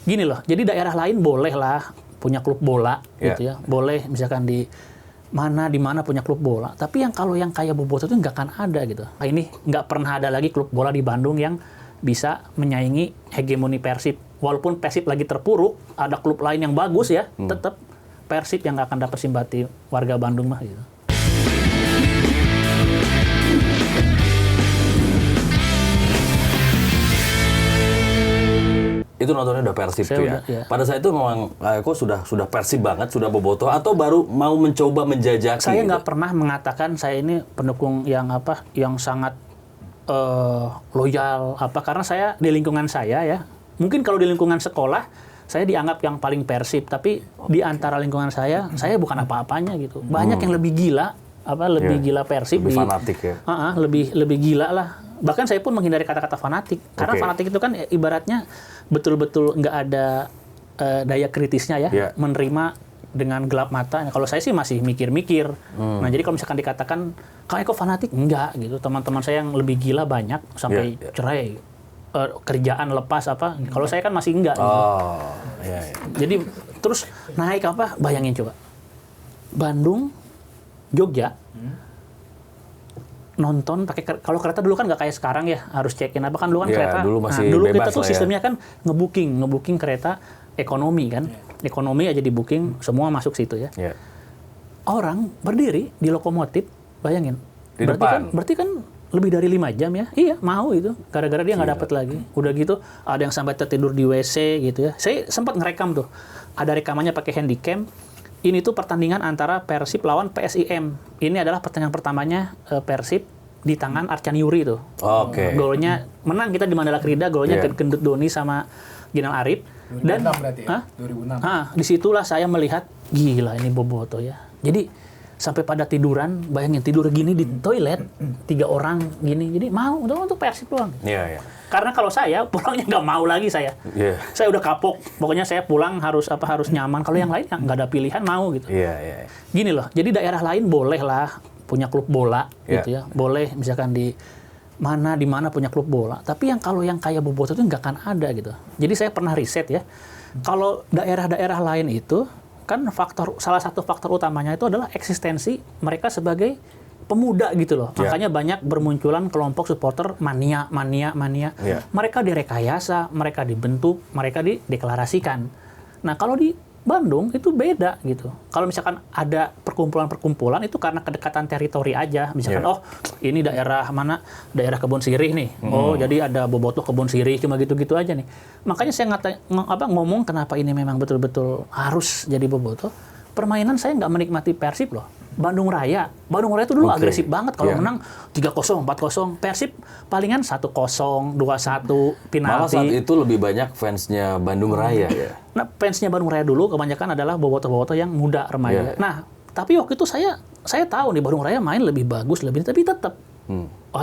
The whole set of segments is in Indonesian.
Gini loh, jadi daerah lain boleh lah punya klub bola gitu ya. Boleh misalkan di mana punya klub bola. Tapi kalau yang kayak Bobotoh itu nggak akan ada gitu. Nah, ini nggak pernah ada lagi klub bola di Bandung yang bisa menyaingi hegemoni Persib. Walaupun Persib lagi terpuruk, ada klub lain yang bagus ya, tetap Persib yang nggak akan dapat simpati warga Bandung mah gitu. Itu nontonnya udah Persib tuh ya. Pada saat itu memang kok sudah Persib banget, sudah Bobotoh atau baru mau mencoba menjajaki? Saya nggak pernah mengatakan saya ini pendukung yang sangat loyal karena saya di lingkungan saya ya. Mungkin kalau di lingkungan sekolah saya dianggap yang paling Persib, tapi di antara lingkungan saya bukan apa-apanya gitu. Banyak yang lebih gila gila Persib, lebih fanatik ya. Lebih gila lah. Bahkan saya pun menghindari kata-kata fanatik, karena fanatik itu kan ibaratnya betul-betul nggak ada daya kritisnya ya, menerima dengan gelap mata. Kalau saya sih masih mikir-mikir. Nah, jadi kalau misalkan dikatakan kayak kok fanatik, enggak gitu. Teman-teman saya yang lebih gila banyak sampai cerai, kerjaan lepas apa. Kalau saya kan masih enggak. Gitu. Jadi terus naik bayangin coba. Bandung, Jogja. Nonton pakai kalau kereta dulu kan nggak kayak sekarang ya, harus check-in kan dulu kan kereta. Dulu masih dulu bebas kita tuh sistemnya kan ngebooking kereta ekonomi kan. Ekonomi aja di booking, semua masuk situ ya. Orang berdiri di lokomotif, bayangin. Berarti kan lebih dari 5 jam ya. Iya, mau itu. Gara-gara dia nggak dapat lagi. Udah gitu ada yang sampai tertidur di WC gitu ya. Saya sempat ngerekam tuh. Ada rekamannya pakai handycam. Ini tuh pertandingan antara Persib lawan PSIM. Ini adalah pertandingan pertamanya Persib di tangan Arcan Yuri tuh. Golnya menang kita di Mandala Krida, golnya Gendut Doni sama Ginal Arif. 2006 dan berarti ya? 2006. Disitulah saya melihat gila ini Bobotoh ya. Jadi sampai pada tiduran, bayangin tidur gini di toilet 3 orang gini. Jadi mau untuk Persib doang. Karena kalau saya pulangnya nggak mau lagi saya. Saya udah kapok. Pokoknya saya pulang harus nyaman. Kalau yang lain nggak ada pilihan mau gitu. Gini loh. Jadi daerah lain boleh lah punya klub bola gitu ya. Boleh misalkan di mana punya klub bola. Tapi kalau yang kayak Bobotoh itu nggak akan ada gitu. Jadi saya pernah riset ya. Kalau daerah-daerah lain itu kan salah satu faktor utamanya itu adalah eksistensi mereka sebagai pemuda gitu loh. Makanya banyak bermunculan kelompok supporter mania. Mereka direkayasa, mereka dibentuk, mereka dideklarasikan. Nah, kalau di Bandung itu beda gitu. Kalau misalkan ada perkumpulan-perkumpulan itu karena kedekatan teritori aja. Misalkan ini daerah mana? Daerah Kebon Sirih nih. Jadi ada Bobotoh Kebon Sirih cuma gitu-gitu aja nih. Makanya saya ngomong kenapa ini memang betul-betul harus jadi Bobotoh. Permainan saya nggak menikmati Persib loh. Bandung Raya itu dulu agresif banget kalau menang 3-0, 4-0. Persib palingan 1-0, 2-1 penalti. Malah saat itu lebih banyak fansnya Bandung Raya ya. Nah, fansnya Bandung Raya dulu kebanyakan adalah Bobotoh yang muda remaja. Nah, tapi waktu itu saya tahu nih Bandung Raya main lebih bagus tapi tetap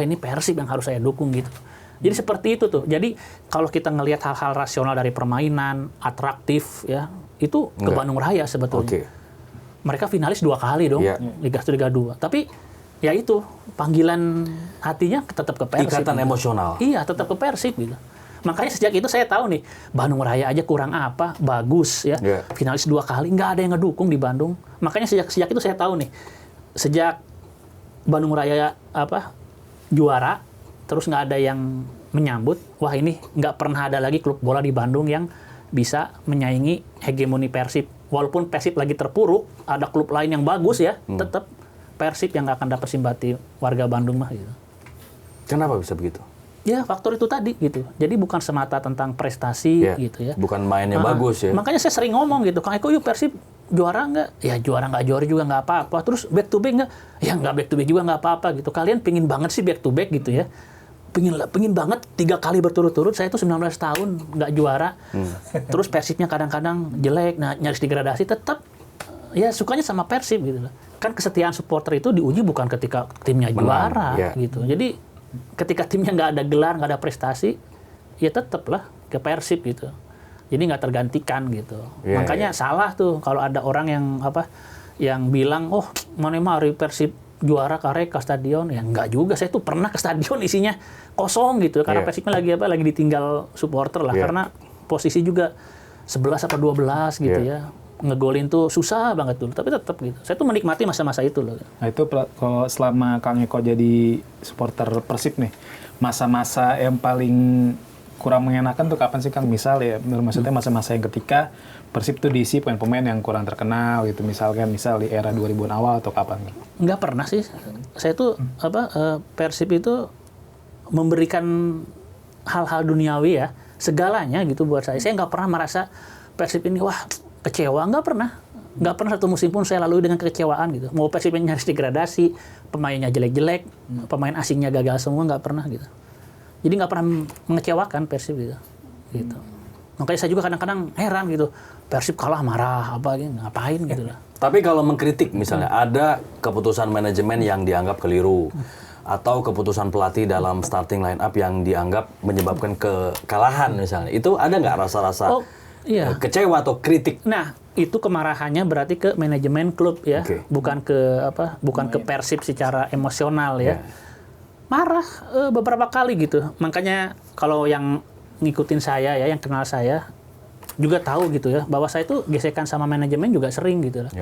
ini Persib yang harus saya dukung gitu. Jadi seperti itu tuh. Jadi kalau kita ngelihat hal-hal rasional dari permainan, atraktif ya, itu ke Bandung Raya sebetulnya. Mereka finalis 2 kali dong, Liga 1, Liga 2. Tapi ya itu, panggilan hatinya tetap ke Persib. Ikatan emosional. Iya, tetap ke Persib gitu. Makanya sejak itu saya tahu nih, Bandung Raya aja kurang apa, bagus ya. Finalis 2 kali, nggak ada yang ngedukung di Bandung. Makanya sejak itu saya tahu nih, sejak Bandung Raya juara, terus nggak ada yang menyambut, wah ini nggak pernah ada lagi klub bola di Bandung yang bisa menyaingi hegemoni Persib. Walaupun Persib lagi terpuruk, ada klub lain yang bagus ya, tetap Persib yang nggak akan dapat simpati warga Bandung mah gitu. Kenapa bisa begitu? Ya faktor itu tadi gitu. Jadi bukan semata tentang prestasi gitu ya. Bukan mainnya bagus ya. Makanya saya sering ngomong gitu, Kang Eko yuk Persib juara nggak? Ya juara juga nggak apa-apa. Terus back to back nggak? Ya nggak back to back juga nggak apa-apa gitu. Kalian pingin banget sih back to back gitu ya. Pengin banget 3 kali berturut-turut. Saya tuh 19 tahun nggak juara. Terus Persibnya kadang-kadang jelek, nyaris degradasi, tetap ya sukanya sama Persib gitu loh. Kan kesetiaan supporter itu diuji bukan ketika timnya juara gitu. Jadi ketika timnya nggak ada gelar, nggak ada prestasi, ya tetaplah ke Persib gitu. Jadi nggak tergantikan gitu. Makanya salah tuh kalau ada orang yang bilang, mana mari Persib juara ke stadion, ya enggak juga. Saya tuh pernah ke stadion isinya kosong gitu karena Persibnya lagi ditinggal supporter lah, karena posisi juga 11 atau 12 gitu ya. Ngegolin tuh susah banget dulu, tapi tetap gitu. Saya tuh menikmati masa-masa itu loh. Nah itu kalau selama Kang Eko jadi supporter Persib nih, masa-masa yang paling kurang mengenakan tuh kapan sih Kang? Misal ya, maksudnya masa-masa yang ketika Persib tuh diisi pemain-pemain yang kurang terkenal gitu, misal di era 2000-an awal atau kapan? Nggak pernah sih. Saya tuh Persib itu memberikan hal-hal duniawi ya, segalanya gitu buat saya. Saya nggak pernah merasa Persib ini wah kecewa, nggak pernah satu musim pun saya lalui dengan kekecewaan gitu. Mau Persib yang nyaris degradasi, pemainnya jelek-jelek, pemain asingnya gagal semua, nggak pernah gitu. Jadi nggak pernah mengecewakan Persib gitu. Makanya saya juga kadang-kadang heran gitu, Persib kalah marah apa gitu, ngapain gitu lah. Tapi kalau mengkritik misalnya ada keputusan manajemen yang dianggap keliru atau keputusan pelatih dalam starting line up yang dianggap menyebabkan kekalahan misalnya, itu ada nggak rasa-rasa kecewa atau kritik? Nah, itu kemarahannya berarti ke manajemen klub ya, bukan ke Persib secara emosional ya. Marah beberapa kali gitu. Makanya kalau yang ngikutin saya ya, yang kenal saya juga tahu gitu ya, bahwa saya itu gesekan sama manajemen juga sering gitu lah.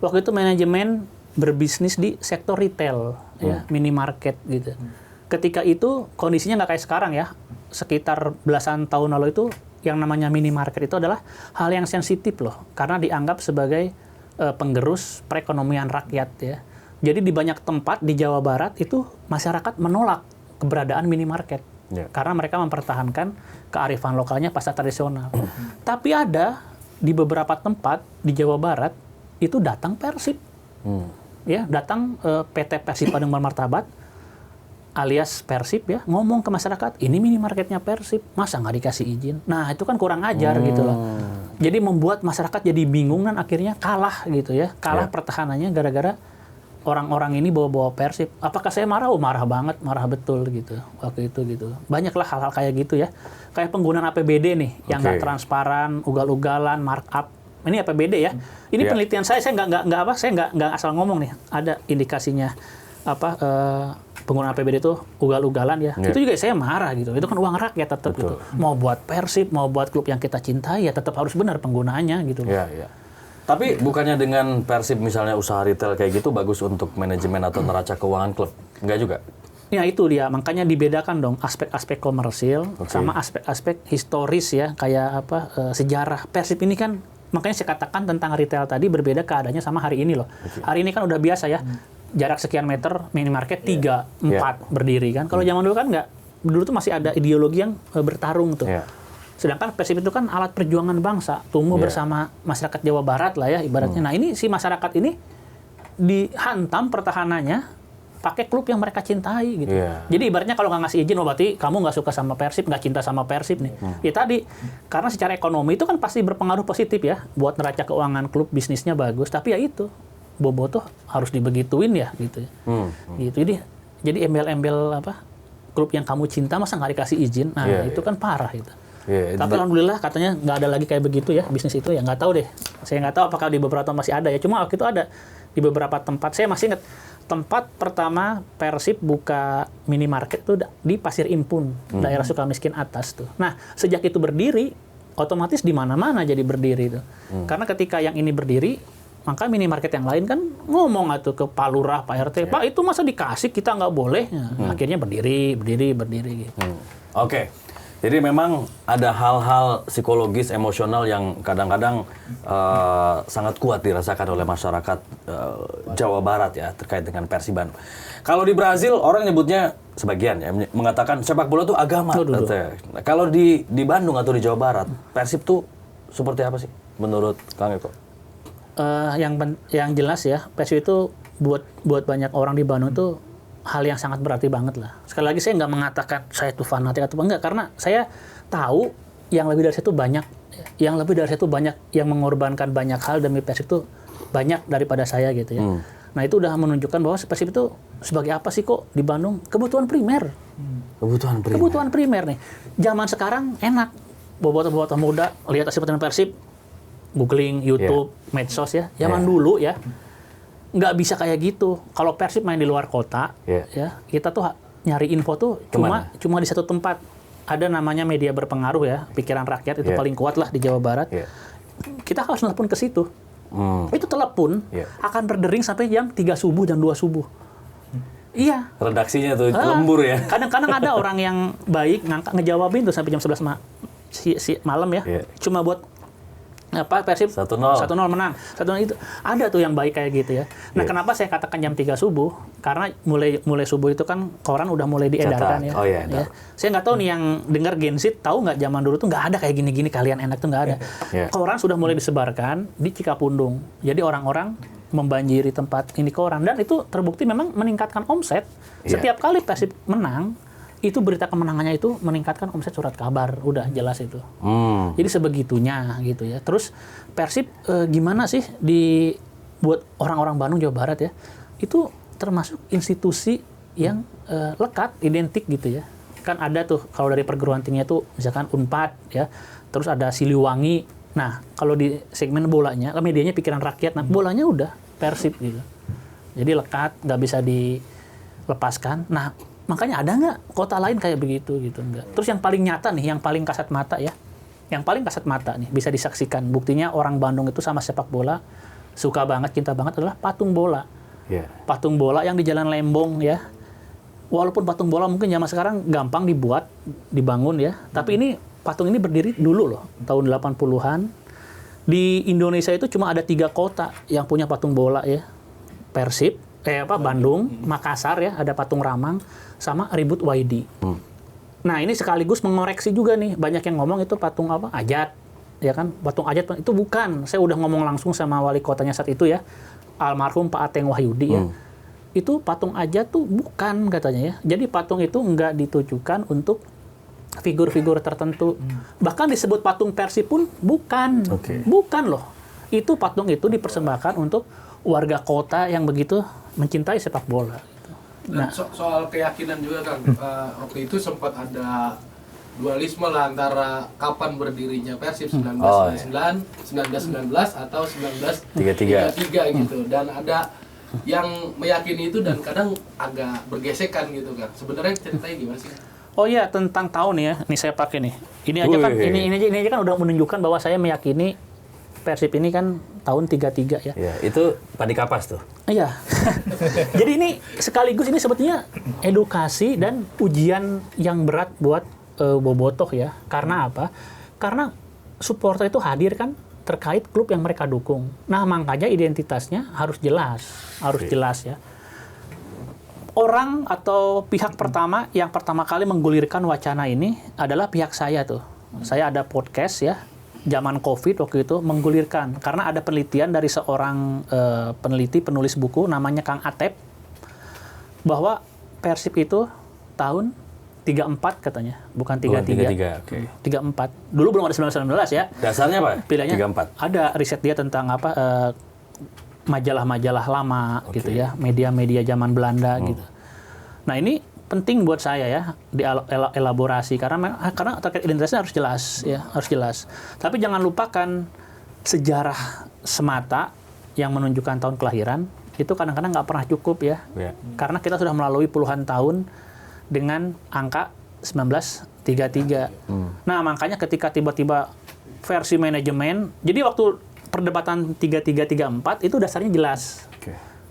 Waktu itu manajemen berbisnis di sektor retail ya, minimarket gitu. Ketika itu kondisinya nggak kayak sekarang ya. Sekitar belasan tahun lalu itu yang namanya minimarket itu adalah hal yang sensitif loh, karena dianggap sebagai penggerus perekonomian rakyat ya. Jadi di banyak tempat di Jawa Barat itu masyarakat menolak keberadaan minimarket karena mereka mempertahankan kearifan lokalnya pasar tradisional. Tapi ada di beberapa tempat di Jawa Barat itu datang Persib, ya datang PT Persib Bandung Martabat alias Persib ya, ngomong ke masyarakat, ini minimarketnya Persib, masa nggak dikasih izin? Nah, itu kan kurang ajar gitu loh. Jadi membuat masyarakat jadi bingung dan akhirnya kalah gitu ya. Kalah pertahanannya gara-gara orang-orang ini bawa-bawa Persib. Apakah saya marah? Oh, marah banget, marah betul gitu. Waktu itu gitu. Banyaklah hal-hal kayak gitu ya. Kayak penggunaan APBD nih, yang nggak transparan, ugal-ugalan, markup. Ini APBD ya. Ini penelitian saya nggak asal ngomong nih. Ada indikasinya penggunaan APBD itu ugal-ugalan ya. Itu juga saya marah gitu. Itu kan uang rakyat tetap gitu. Mau buat Persib, mau buat klub yang kita cintai ya tetap harus benar penggunaannya gitu. Tapi bukannya dengan Persib misalnya usaha retail kayak gitu bagus untuk manajemen atau neraca keuangan klub? Enggak juga? Ya itu dia. Makanya dibedakan dong aspek-aspek komersil sama aspek-aspek historis ya. Kayak sejarah. Persib ini kan, makanya saya katakan tentang retail tadi berbeda keadaannya sama hari ini loh. Hari ini kan udah biasa ya. Jarak sekian meter minimarket 3, 4 berdiri kan. Kalau zaman dulu kan nggak. Dulu tuh masih ada ideologi yang bertarung tuh. Sedangkan Persib itu kan alat perjuangan bangsa. Tumbuh bersama masyarakat Jawa Barat lah ya ibaratnya. Nah ini si masyarakat ini dihantam pertahanannya pakai klub yang mereka cintai gitu. Jadi ibaratnya kalau nggak ngasih izin, berarti kamu nggak suka sama Persib, nggak cinta sama Persib nih. Ya tadi, karena secara ekonomi itu kan pasti berpengaruh positif ya. Buat neraca keuangan klub, bisnisnya bagus. Tapi ya itu. Bobotoh harus dibegituin ya gitu. Gitu. Jadi embel-embel klub yang kamu cinta masa nggak dikasih izin. Nah, itu kan parah itu. Tapi alhamdulillah katanya nggak ada lagi kayak begitu ya bisnis itu ya, nggak tahu deh. Saya nggak tahu apakah di beberapa tempat masih ada ya. Cuma waktu itu ada di beberapa tempat. Saya masih ingat tempat pertama Persib buka minimarket itu di Pasir Impun, daerah Sukamiskin atas tuh. Nah, sejak itu berdiri otomatis di mana-mana jadi berdiri itu. Karena ketika yang ini berdiri, maka minimarket yang lain kan ngomong tuh ke Pak Lurah, Pak RT, Pak itu masa dikasih kita nggak boleh? Nah, akhirnya berdiri gitu. Oke. Jadi memang ada hal-hal psikologis, emosional yang kadang-kadang sangat kuat dirasakan oleh masyarakat Jawa Barat ya terkait dengan Persiban. Kalau di Brazil orang nyebutnya sebagian ya mengatakan sepak bola itu agama. Kalau di Bandung atau di Jawa Barat, Persib tuh seperti apa sih menurut Kang Eko? Yang jelas ya, Persib itu buat banyak orang di Bandung itu hal yang sangat berarti banget lah. Sekali lagi saya nggak mengatakan saya itu fanatik atau enggak, karena saya tahu yang lebih dari saya itu banyak. Yang lebih dari saya itu banyak yang mengorbankan banyak hal demi Persib itu banyak daripada saya gitu ya. Nah itu udah menunjukkan bahwa Persib itu sebagai apa sih kok di Bandung? Kebutuhan primer. Kebutuhan primer nih. Zaman sekarang enak. Bobotoh-bobotoh muda lihat hasil pertandingan Persib, googling, YouTube, medsos ya. Zaman dulu ya. Nggak bisa kayak gitu. Kalau Persib main di luar kota, ya kita tuh nyari info tuh cuma di satu tempat. ada namanya media berpengaruh ya, pikiran rakyat itu paling kuat lah di Jawa Barat. Kita harus telepon ke situ. Itu telepon akan berdering sampai jam 3 subuh, jam 2 subuh. Iya. Redaksinya tuh lembur ya. Kadang-kadang ada orang yang baik ngejawabin tuh sampai jam 11 malam ya. Cuma buat Persib 1-0 menang. 1-0 itu. Ada tuh yang baik kayak gitu ya. Nah, kenapa saya katakan jam 3 subuh? Karena mulai subuh itu kan koran udah mulai diedarkan ya. Oh iya. Ya. Saya nggak tahu nih yang dengar Gen Z tahu nggak zaman dulu tuh nggak ada kayak gini-gini kalian enak tuh nggak ada. Koran sudah mulai disebarkan di Cikapundung. Jadi orang-orang membanjiri tempat ini koran dan itu terbukti memang meningkatkan omset. Setiap kali Persib menang itu berita kemenangannya itu meningkatkan omset surat kabar, udah jelas itu. Jadi sebegitunya gitu ya. Terus Persib gimana sih buat orang-orang Bandung Jawa Barat ya? Itu termasuk institusi yang lekat, identik gitu ya. Kan ada tuh kalau dari perguruan tingginya tuh misalkan Unpad ya. Terus ada Siliwangi. Nah, kalau di segmen bolanya, medianya pikiran rakyat, nah bolanya udah Persib gitu. Jadi lekat, nggak bisa dilepaskan. Nah, makanya ada nggak kota lain kayak begitu gitu enggak. Terus yang paling nyata nih, yang paling kasat mata ya. Yang paling kasat mata nih bisa disaksikan. Buktinya orang Bandung itu sama sepak bola suka banget, cinta banget adalah patung bola. Patung bola yang di Jalan Lembong ya. Walaupun patung bola mungkin zaman sekarang gampang dibangun ya. Tapi ini patung ini berdiri dulu loh, tahun 80-an. Di Indonesia itu cuma ada 3 kota yang punya patung bola ya. Persib, Bandung, Makassar ya, ada patung Ramang, sama Ribut YD. Nah, ini sekaligus mengoreksi juga nih, banyak yang ngomong itu patung Ajat, ya kan? Patung Ajat itu bukan. Saya udah ngomong langsung sama wali kotanya saat itu ya, almarhum Pak Ateng Wahyudi ya. Itu patung Ajat tuh bukan katanya ya. Jadi patung itu nggak ditujukan untuk figur-figur tertentu. Bahkan disebut patung Persib pun bukan. Bukan loh. Itu patung itu dipersembahkan untuk warga kota yang begitu mencintai sepak bola. Gitu. Nah, soal keyakinan juga Kang, waktu itu sempat ada dualisme lah antara kapan berdirinya Persib 1999, 1919 atau 1933 gitu. Dan ada yang meyakini itu dan kadang agak bergesekan gitu kan. Sebenarnya ceritanya gimana sih? Oh iya, tentang tahun ya. Ini saya pakai nih. Ini aja kan ini aja kan udah menunjukkan bahwa saya meyakini Persib ini kan tahun 33 ya. Ya, itu Padi Kapas tuh. Iya. Jadi ini sekaligus ini sebetulnya edukasi dan ujian yang berat buat Bobotoh ya. Karena apa? Karena supporter itu hadir kan terkait klub yang mereka dukung. Nah, makanya identitasnya harus jelas. Harus jelas ya. Orang atau pihak pertama yang pertama kali menggulirkan wacana ini adalah pihak saya tuh. Saya ada podcast ya. Zaman COVID waktu itu menggulirkan karena ada penelitian dari seorang penulis buku namanya Kang Atep bahwa Persib itu tahun 34 katanya, bukan 33. 34. Dulu belum ada 1919 ya. Dasarnya apa? Pilihannya 34. Ada riset dia tentang majalah-majalah lama gitu ya, media-media zaman Belanda gitu. Nah, ini penting buat saya ya dielaborasi karena terkait identitasnya harus jelas ya, harus jelas. Tapi jangan lupakan sejarah semata yang menunjukkan tahun kelahiran itu kadang-kadang nggak pernah cukup ya. Karena kita sudah melalui puluhan tahun dengan angka 1933. Nah, makanya ketika tiba-tiba versi manajemen, jadi waktu perdebatan 33-34 itu dasarnya jelas.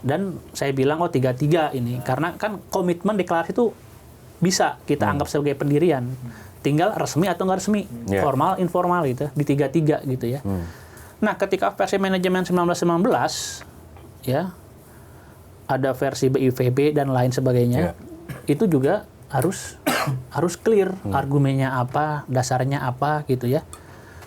Dan saya bilang 33 ini karena kan komitmen deklarasi itu bisa kita anggap sebagai pendirian. Tinggal resmi atau nggak resmi, formal informal gitu di 33 gitu ya. Nah, ketika versi manajemen 1919 ya ada versi BIVB dan lain sebagainya. Itu juga harus clear argumennya apa, dasarnya apa gitu ya.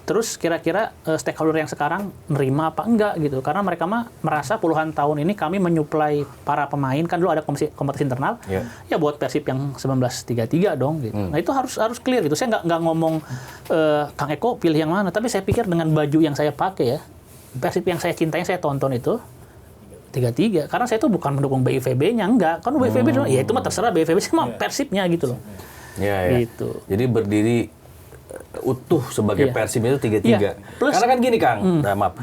Terus kira-kira stakeholder yang sekarang nerima apa enggak gitu. Karena mereka mah merasa puluhan tahun ini kami menyuplai para pemain, kan dulu ada kompetisi internal, ya buat Persib yang 1933 dong gitu. Nah itu harus clear gitu. Saya nggak ngomong Kang Eko pilih yang mana, tapi saya pikir dengan baju yang saya pakai ya, Persib yang saya cintai, yang saya tonton itu 33. Karena saya itu bukan mendukung BIVB-nya, enggak. Kan BIVB ya itu mah terserah BIVB sama Persibnya gitu loh. Gitu. Jadi berdiri utuh sebagai Persib itu 33. Karena kan gini Kang, maaf.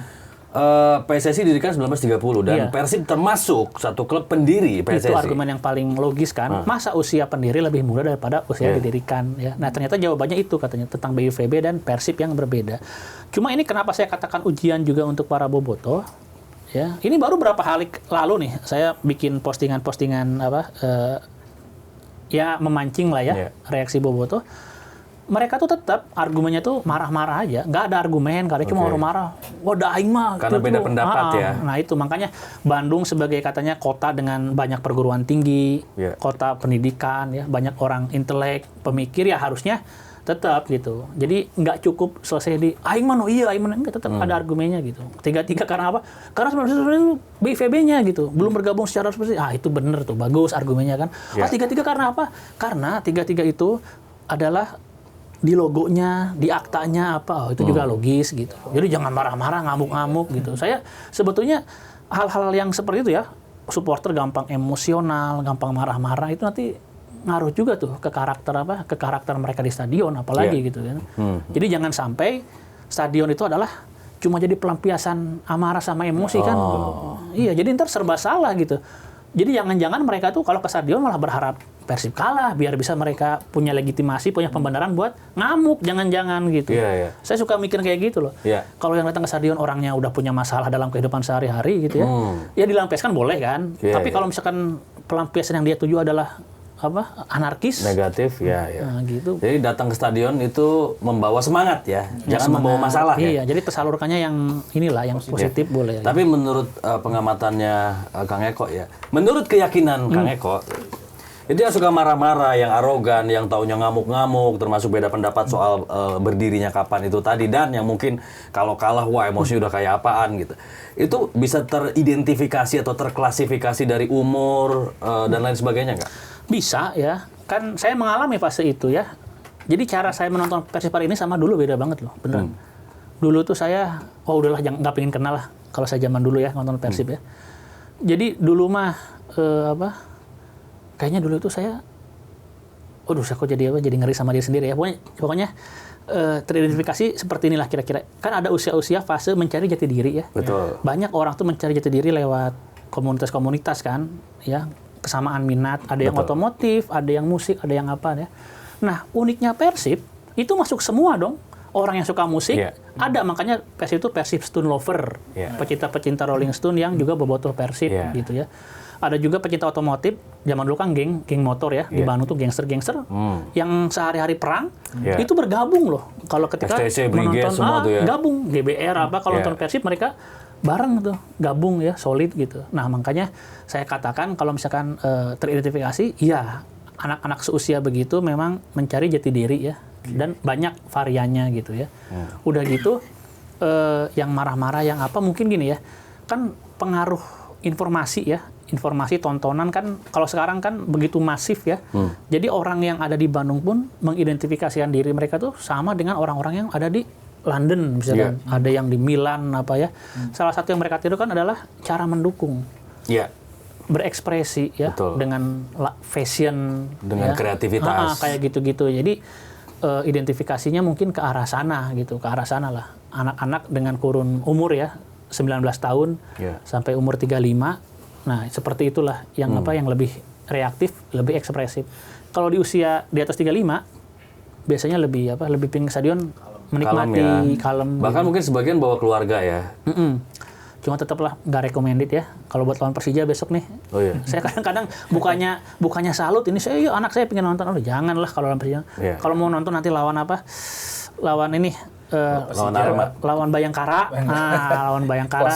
PSSI didirikan 1930 dan Persib termasuk satu klub pendiri PSSI. Itu argumen yang paling logis kan. Masa usia pendiri lebih muda daripada usia didirikan ya. Nah, ternyata jawabannya itu katanya tentang BIVB dan Persib yang berbeda. Cuma ini kenapa saya katakan ujian juga untuk para bobotoh ya. Ini baru berapa hari lalu nih saya bikin postingan-postingan ya memancing lah ya reaksi bobotoh. Mereka tuh tetap argumennya tuh marah-marah aja, nggak ada argumen, karena cuma orang marah. Wah, daing mah. Karena beda pendapat ya. Nah itu makanya Bandung sebagai katanya kota dengan banyak perguruan tinggi, kota pendidikan, ya banyak orang intelek, pemikir ya harusnya tetap gitu. Jadi nggak cukup selesai di aing mah no iya, aing mah enggak, tetap ada argumennya gitu. Tiga-tiga karena apa? Karena sebenarnya itu BIVB-nya gitu, belum bergabung secara resmi. Itu bener tuh, bagus argumennya kan. Tiga-tiga karena apa? Karena tiga-tiga itu adalah di logonya, di aktanya apa, itu juga logis gitu. Jadi jangan marah-marah, ngamuk-ngamuk gitu. Saya sebetulnya hal-hal yang seperti itu ya, supporter gampang emosional, gampang marah-marah, itu nanti ngaruh juga tuh ke karakter mereka di stadion, apalagi gitu kan. Jadi jangan sampai stadion itu adalah cuma jadi pelampiasan amarah sama emosi kan. Iya, jadi ntar serba salah gitu. Jadi jangan-jangan mereka tuh kalau ke stadion malah berharap Persib kalah biar bisa mereka punya legitimasi, punya pembenaran buat ngamuk, jangan-jangan gitu. Saya suka mikir kayak gitu loh. Kalau yang datang ke stadion orangnya udah punya masalah dalam kehidupan sehari-hari gitu ya, ya dilampiaskan boleh kan. Tapi kalau misalkan pelampiasan yang dia tuju adalah anarkis, negatif, Nah, gitu. Jadi datang ke stadion itu membawa semangat ya, jangan membawa masalah ya. Jadi tersalurkannya yang inilah yang positif boleh. Tapi menurut pengamatannya Kang Eko ya, menurut keyakinan Kang Eko, itu yang suka marah-marah, yang arogan, yang taunya ngamuk-ngamuk, termasuk beda pendapat soal berdirinya kapan itu tadi, dan yang mungkin kalau kalah, wah emosi udah kayak apaan gitu. Itu bisa teridentifikasi atau terklasifikasi dari umur dan lain sebagainya nggak? Bisa ya, kan saya mengalami fase itu ya. Jadi cara saya menonton Persib hari ini sama dulu beda banget loh, beneran. Dulu tuh saya, udahlah nggak pengen kenal lah kalau saya zaman dulu ya nonton Persib ya. Jadi dulu mah kayaknya dulu tuh saya, saya kok jadi ngeri sama diri sendiri ya. Pokoknya teridentifikasi seperti inilah kira-kira. Kan ada usia-usia fase mencari jati diri ya. Betul. Banyak orang tuh mencari jati diri lewat komunitas-komunitas kan, ya. Kesamaan minat, ada yang otomotif, ada yang musik, ada yang apa ya. Nah, uniknya Persib itu masuk semua dong. Orang yang suka musik ada, makanya Persib itu Persib Stone Lover, pecinta-pecinta Rolling Stone yang juga bobotoh Persib gitu ya. Ada juga pecinta otomotif, zaman dulu kan geng motor ya, di Bandung tuh gangster-gangster yang sehari-hari perang itu bergabung loh. Kalau ketika STC, menonton semua tuh ya. Gabung GBR kalau nonton Persib mereka bareng tuh, gabung ya, solid gitu. Nah, makanya saya katakan kalau misalkan teridentifikasi, ya anak-anak seusia begitu memang mencari jati diri ya, dan banyak variannya gitu ya. Udah gitu, yang marah-marah, yang apa, mungkin gini ya, kan pengaruh informasi ya, informasi tontonan kan, kalau sekarang kan begitu masif ya. Jadi orang yang ada di Bandung pun mengidentifikasikan diri mereka tuh sama dengan orang-orang yang ada di London misalkan, ada yang di Milan apa ya. Salah satu yang mereka tiru kan adalah cara mendukung, berekspresi ya. Betul. Dengan fashion, dengan kreativitas, kayak gitu-gitu. Jadi identifikasinya mungkin ke arah sana gitu, ke arah sana lah. Anak-anak dengan kurun umur ya 19 tahun sampai umur 35. Nah, seperti itulah yang yang lebih reaktif, lebih ekspresif. Kalau di usia di atas 35 biasanya lebih pengen ke stadion, menikmati, kalem. Bahkan mungkin sebagian bawa keluarga ya. Cuma tetaplah nggak recommended ya. Kalau buat lawan Persija besok nih. Saya kadang-kadang bukannya salut ini, anak saya pengen nonton. Janganlah kalau lawan Persija. Kalau mau nonton nanti lawan apa? Lawan ini. Lawan Bayangkara. Lawan Bayangkara.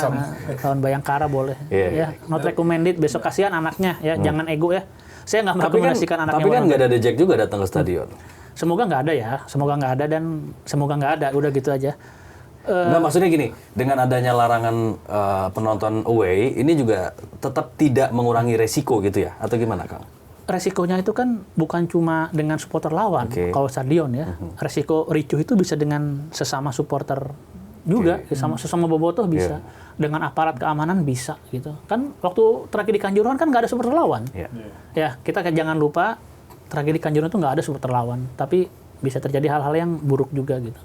Lawan Bayangkara boleh. Not recommended. Besok kasihan anaknya ya. Jangan ego ya. Saya nggak merekomendasikan anaknya. Tapi kan nggak ada The Jack juga datang ke stadion. Semoga nggak ada ya, semoga nggak ada dan semoga nggak ada, udah gitu aja. Nggak, maksudnya gini, dengan adanya larangan penonton away, ini juga tetap tidak mengurangi resiko gitu ya, atau gimana Kang? Resikonya itu kan bukan cuma dengan supporter lawan, kalau stadion ya. Resiko ricuh itu bisa dengan sesama supporter juga, sesama bobotoh bisa, dengan aparat keamanan bisa gitu. Kan waktu tragedi Kanjuruhan kan nggak ada supporter lawan. Ya, kita jangan lupa. Tragedi Kanjuruhan itu nggak ada supporter lawan, tapi bisa terjadi hal-hal yang buruk juga gitu.